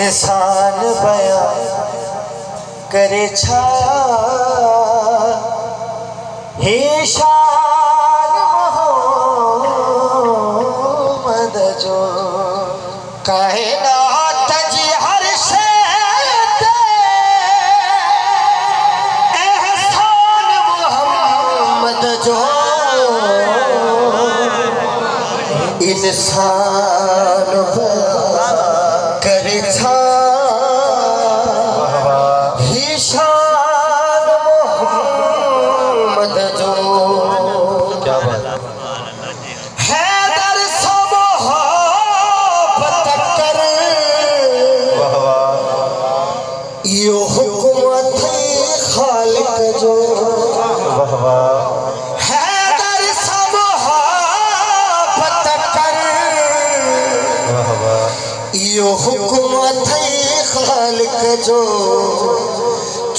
इंसान बयां करे छा हे शान मोहम्मद जो कायनात जी हर शे ते एहसान मोहम्मद जो इंसान करे छा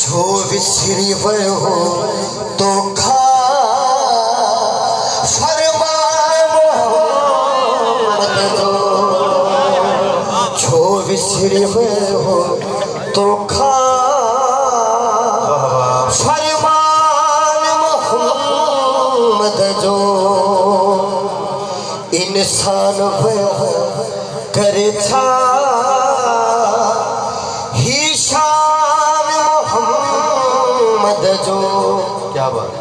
जो विसरी वो तो खा फरमान मोहम्मद जो विसरी वो तो खा फरमान मोहम्मद जो इंसान करे था जो क्या बात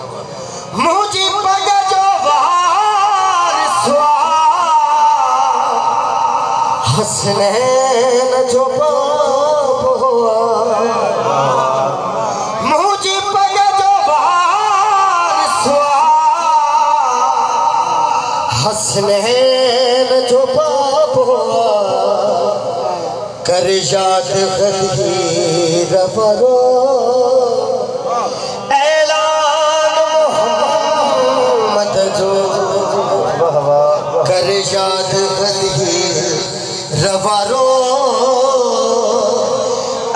मुझे पग जो हसनैन जो मुझे पग जो हसनैन जो कर याद गदीर फरो याद गदी रवारो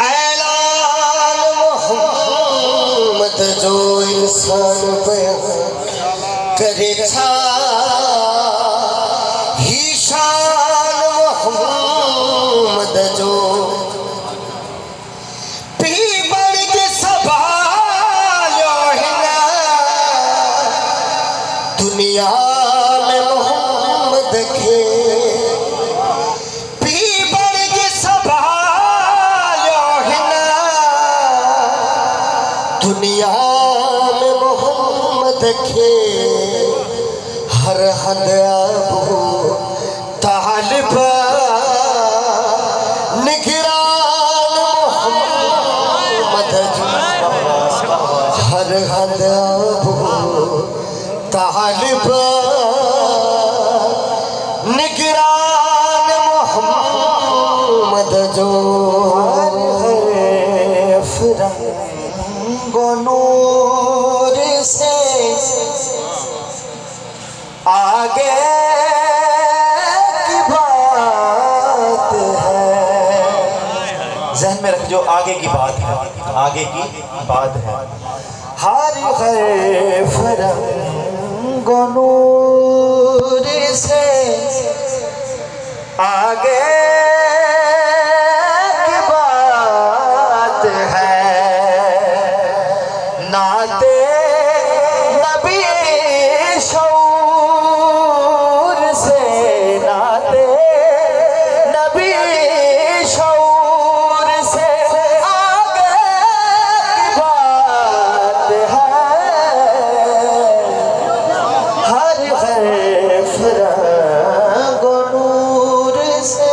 ऐलान मोहम्मद जो इंसान बयां करे था ही शान मोहम्मद जो पीपल के सवालो है ना दुनिया दुनिया में मोहम्मद के हर हद अबू तालिब निगरान मोहम्मद हर हद अबू तालिब निगरान मोहम्मद जो नूर से आगे की बात है ज़हन में रख जो आगे की बात है आगे की बात है हर फरंग नूर से आगे नाते नबी शऊर से नाते नबी शऊर से आगे की बात है हर फरंग नूर से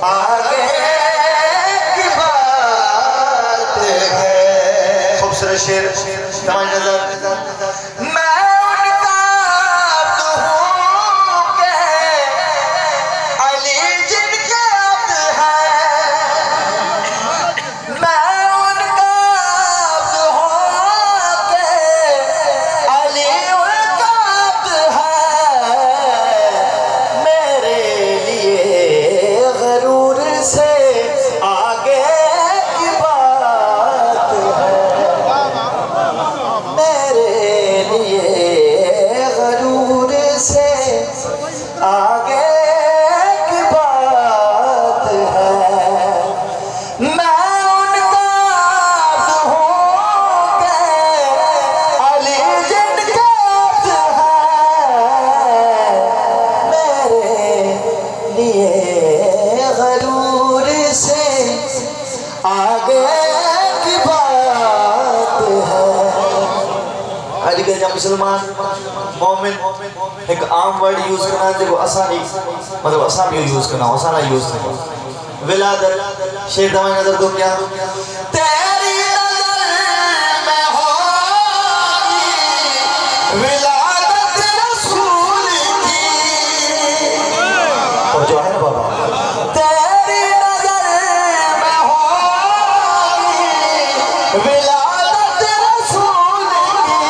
आगे की बात है शेर मैं उनका तो हूँ के अली जिनके अब्द है मैं उनका तो हूँ के अली उनका अब्द है मेरे लिए गरूर से आगे की बात है मेरे लिए अजकल जा मुसलमान मोमिन एक आम वर्ड यूज करना जो असा नहीं मतलब असा भी यूज करना असा ना यूज करना विलादत शेर दवा नजर दो क्या तेरी नजर में होगी विलादत रसूल की और जो है ना बाबा तेरी नजर में होगी विलादत रसूल की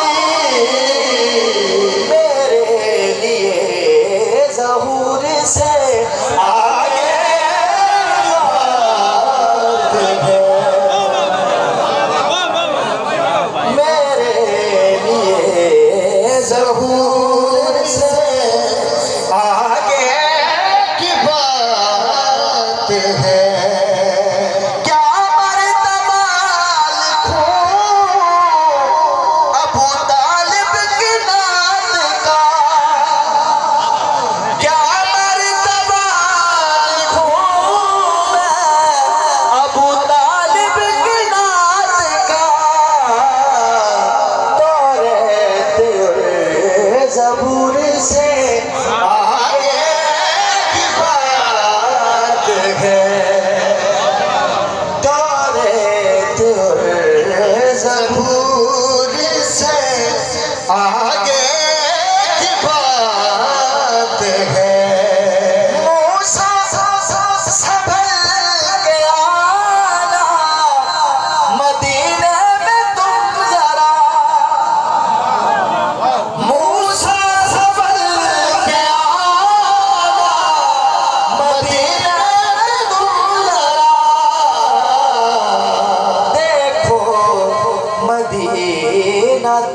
मेरे लिए ज़हूर से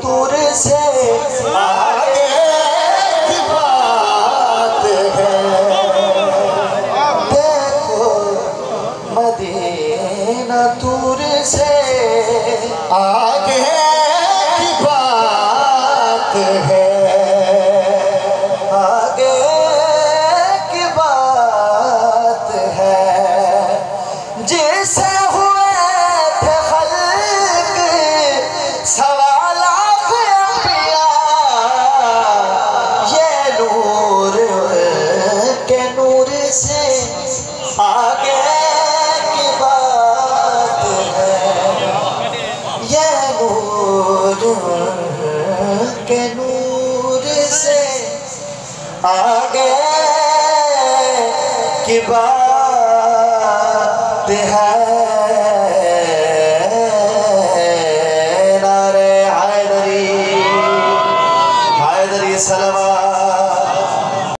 तुर से आगे की बात है देखो मदीना तुर से आगे की बात है आगे की बात है जैसे हुए थे खल्क सवा आगे की बात है ये नूर के नूर से आगे की बात है।